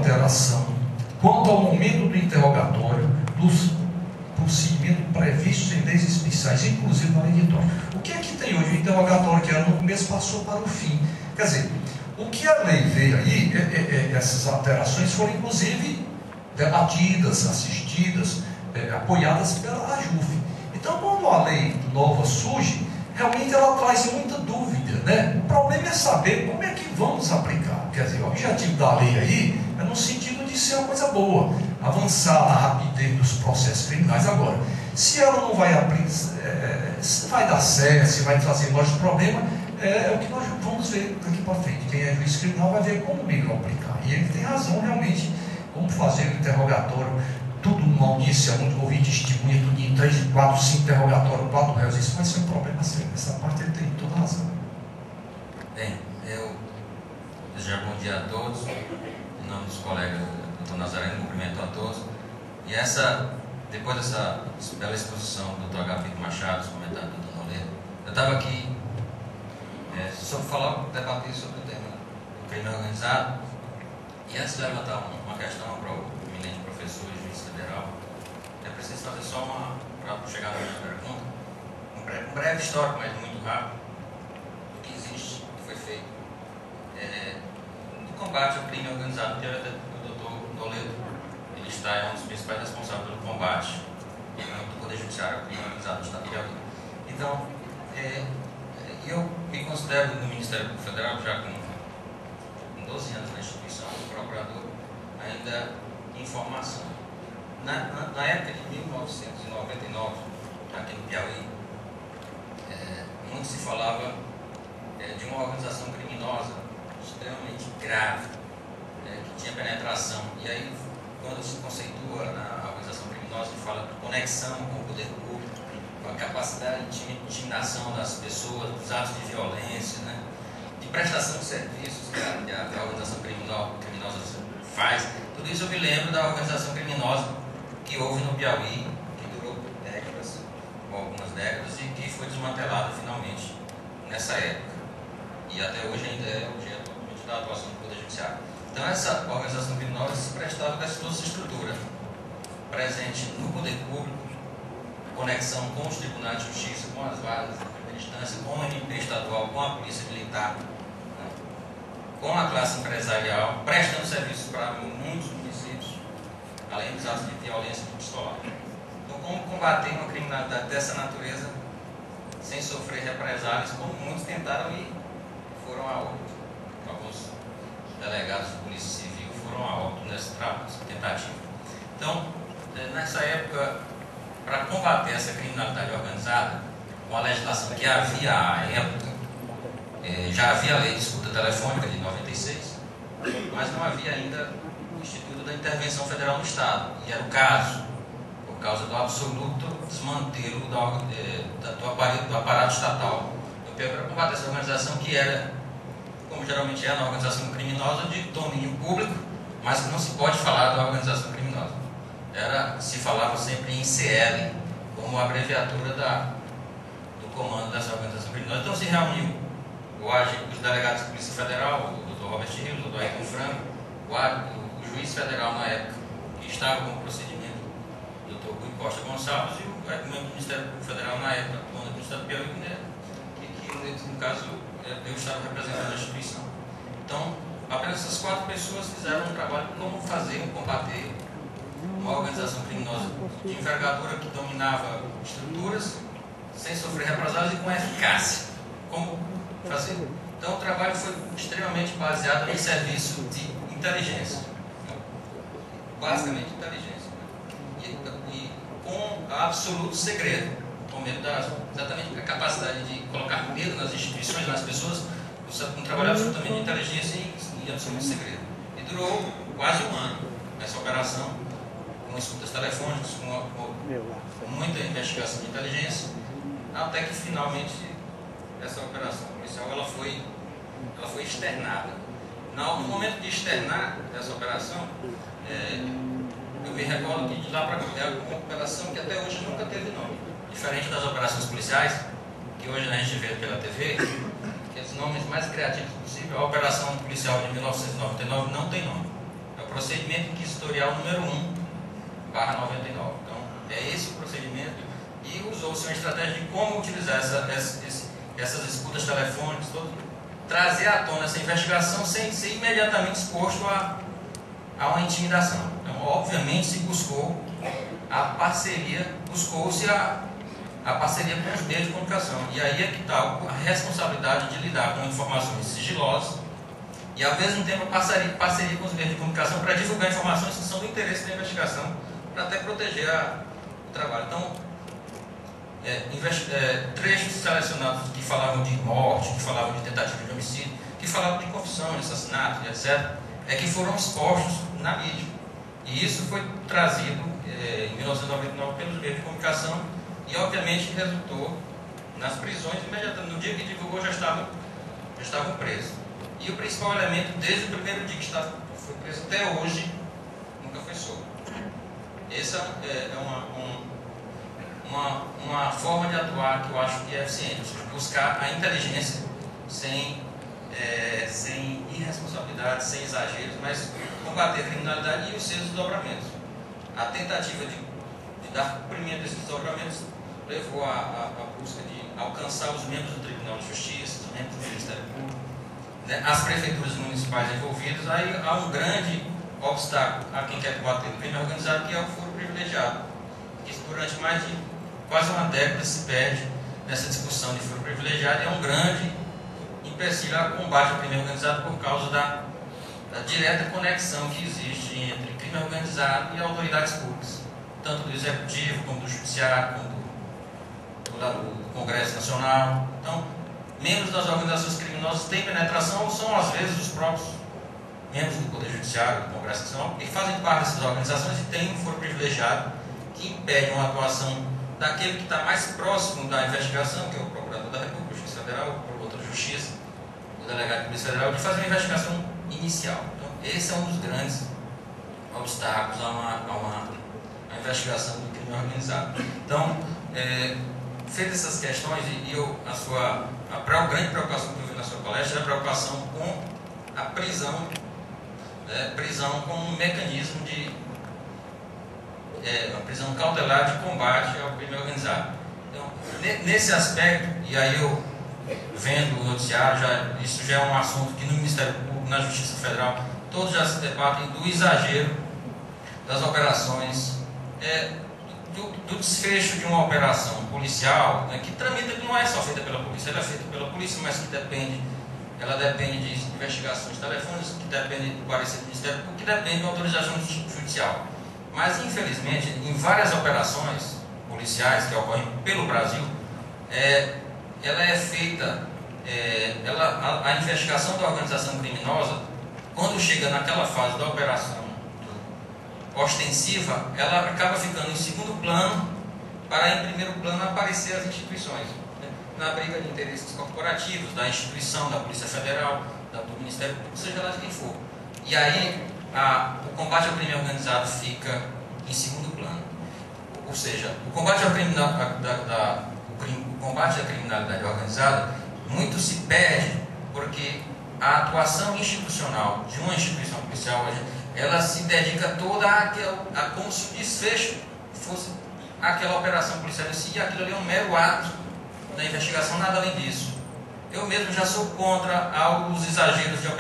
alteração quanto ao momento do interrogatório dos procedimentos previstos em leis especiais, inclusive na lei de troca. O que é que tem hoje? O interrogatório que era no começo passou para o fim. Quer dizer, o que a lei veio aí, essas alterações foram inclusive debatidas, assistidas, apoiadas pela AJUF. Então, quando a lei nova surge, realmente ela traz muita dúvida, né? O problema é saber como é que vamos aplicar. Quer dizer, o objetivo da lei aí é no sentido de ser uma coisa boa, avançar na rapidez dos processos criminais. Agora, se ela não vai aplicar, se vai dar certo, se vai trazer mais problema, é o que nós vamos ver daqui para frente. Quem é juiz criminal vai ver como melhor aplicar. E ele tem razão, realmente, como fazer o interrogatório, tudo numa audiência, ouvir testemunha, tudo em 3, 4, 5 interrogatórios, 4 réus, isso vai ser um problema sério. Essa parte ele tem toda razão. Bem, eu desejo bom dia a todos, em nome dos colegas do Dr. Nazareno, cumprimento a todos. E depois dessa bela exposição do Dr. Agapito Machado, os comentários do Dr. Noleiro, eu estava aqui debater sobre o tema do crime organizado. E antes de levantar uma questão para o eminente professor e juiz federal, é preciso fazer só para chegar na minha pergunta, um breve histórico, mas muito rápido, do que existe, do que foi feito, no combate ao crime organizado, que é o doutor Toledo. Ele é um dos principais responsáveis pelo combate do Poder Judiciário ao crime organizado no Estado de Piauí. Então, eu me considero no Ministério Público Federal, já com 12 anos na instituição, procurador, ainda em formação. Na época de 1999, aqui no Piauí, muito se falava de uma organização criminosa extremamente grave, que tinha penetração. E aí, quando se conceitua na organização criminosa, se fala de conexão com o poder público, com a capacidade de intimidação das pessoas, dos atos de violência, né? De prestação de serviços que a organização criminosa faz. Tudo isso eu me lembro da organização criminosa que houve no Piauí, que durou décadas, ou algumas décadas, e que foi desmantelada finalmente nessa época. E até hoje ainda é objeto da atuação do Poder Judiciário. Então essa organização criminosa se prestava dessa estrutura, presente no poder público, conexão com os tribunais de justiça, com as varas de primeira instância, com o MP estadual, com a polícia militar, com a classe empresarial, prestando serviços para muitos municípios, além dos atos de violência epistolar. Então, como combater uma criminalidade dessa natureza sem sofrer represálias, como muitos tentaram e foram a óbito. Alguns delegados de polícia civil foram a óbito nessa tentativa. Então, nessa época, para combater essa criminalidade organizada, com a legislação que havia à época, já havia a lei de escuta telefônica de 96, mas não havia ainda o Instituto da Intervenção Federal no Estado. E era o caso, por causa do absoluto desmantelo do aparato estatal para combater essa organização que era, como geralmente é na organização criminosa, de domínio público, mas que não se pode falar da organização criminosa. Se falava sempre em CL, como abreviatura do comando dessa organização criminosa. Então se reuniu os delegados de Polícia Federal, o Dr. Robert Rios, o Dr. Ayrton Franco, o juiz federal na época, que estava com o procedimento, o Dr. Rui Costa Gonçalves, e o membro do Ministério Público Federal na época, do Estado de Piauí, que no caso eu estava representando a instituição. Então, apenas essas 4 pessoas fizeram um trabalho de como combater uma organização criminosa de envergadura que dominava estruturas, sem sofrer represálias e com eficácia. Como fazer? Então, o trabalho foi extremamente baseado em serviço de inteligência, basicamente inteligência, e com absoluto segredo, com medo exatamente a capacidade de colocar medo nas instituições, nas pessoas, um trabalho absolutamente de inteligência e absoluto segredo. E durou quase um ano essa operação, com escutas telefônicas, com muita investigação de inteligência, até que finalmente essa operação policial ela foi externada. No momento de externar essa operação, eu me recordo que de lá para cá é uma operação que até hoje nunca teve nome. Diferente das operações policiais, que hoje a gente vê pela TV, que os nomes mais criativos possível, a operação policial de 1999 não tem nome. É procedimento inquisitorial número 1/99. Então, é esse o procedimento, e usou-se uma estratégia de como utilizar essas escutas telefônicas, trazer à tona essa investigação sem ser imediatamente exposto a uma intimidação. Então, obviamente, se buscou a parceria, buscou-se a parceria com os meios de comunicação. E aí é que está a responsabilidade de lidar com informações sigilosas e, ao mesmo tempo, a parceria com os meios de comunicação para divulgar informações que são do interesse da investigação, para até proteger o trabalho. Então, trechos selecionados que falavam de morte, que falavam de tentativa de homicídio, que falavam de confissão, de assassinato, etc., que foram expostos na mídia. E isso foi trazido em 1999 pelos meios de comunicação e, obviamente, resultou nas prisões imediatamente. No dia que divulgou, já estavam presos. E o principal elemento, desde o primeiro dia que foi preso até hoje, nunca foi solto. Essa é uma forma de atuar que eu acho que é eficiente, ou seja, buscar a inteligência sem irresponsabilidade, sem exageros, mas combater a criminalidade e os seus desdobramentos. A tentativa de dar cumprimento a esses desdobramentos levou à busca de alcançar os membros do Tribunal de Justiça, os membros do Ministério Público, né, as prefeituras municipais envolvidas. Aí há um grande obstáculo a quem quer combater o crime organizado, que é o foro privilegiado, que durante mais de quase uma década se perde nessa discussão de foro privilegiado, e é um grande empecilho ao combate ao crime organizado por causa da direta conexão que existe entre crime organizado e autoridades públicas, tanto do Executivo, como do Judiciário, como do Congresso Nacional. Então, membros das organizações criminosas têm penetração, ou são às vezes os próprios membros do Poder Judiciário, do Congresso Nacional, que fazem parte dessas organizações e têm um foro privilegiado que impede uma atuação daquele que está mais próximo da investigação, que é o Procurador da República, Justiça Federal, o Promotor de Justiça, o Delegado de Polícia Federal, de fazer uma investigação inicial. Então, esse é um dos grandes obstáculos a uma investigação do crime organizado. Então, feitas essas questões, a grande preocupação que eu vi na sua palestra é a preocupação com a prisão, prisão como um mecanismo uma prisão cautelar de combate ao crime organizado. Então, nesse aspecto, e aí eu vendo o noticiário, isso já é um assunto que no Ministério Público, na Justiça Federal, todos já se debatem do exagero das operações, do desfecho de uma operação policial, né, que tramita, que não é só feita pela polícia, ela é feita pela polícia, mas que ela depende de investigações telefônicas, que depende do parecer do Ministério Público, que depende de uma autorização judicial. Mas, infelizmente, em várias operações policiais que ocorrem pelo Brasil, ela é feita, a investigação da organização criminosa, quando chega naquela fase da operação ostensiva, ela acaba ficando em segundo plano para, em primeiro plano, aparecer as instituições, né? Na briga de interesses corporativos, da instituição, da Polícia Federal, do Ministério Público, seja lá de quem for. E aí, o combate ao crime organizado fica em segundo plano. Ou seja, o combate à criminalidade organizada muito se perde porque a atuação institucional de uma instituição policial, ela se dedica toda a como se o desfecho fosse aquela operação policial em si, e aquilo ali é um mero ato da investigação, nada além disso. Eu mesmo já sou contra os exageros de operação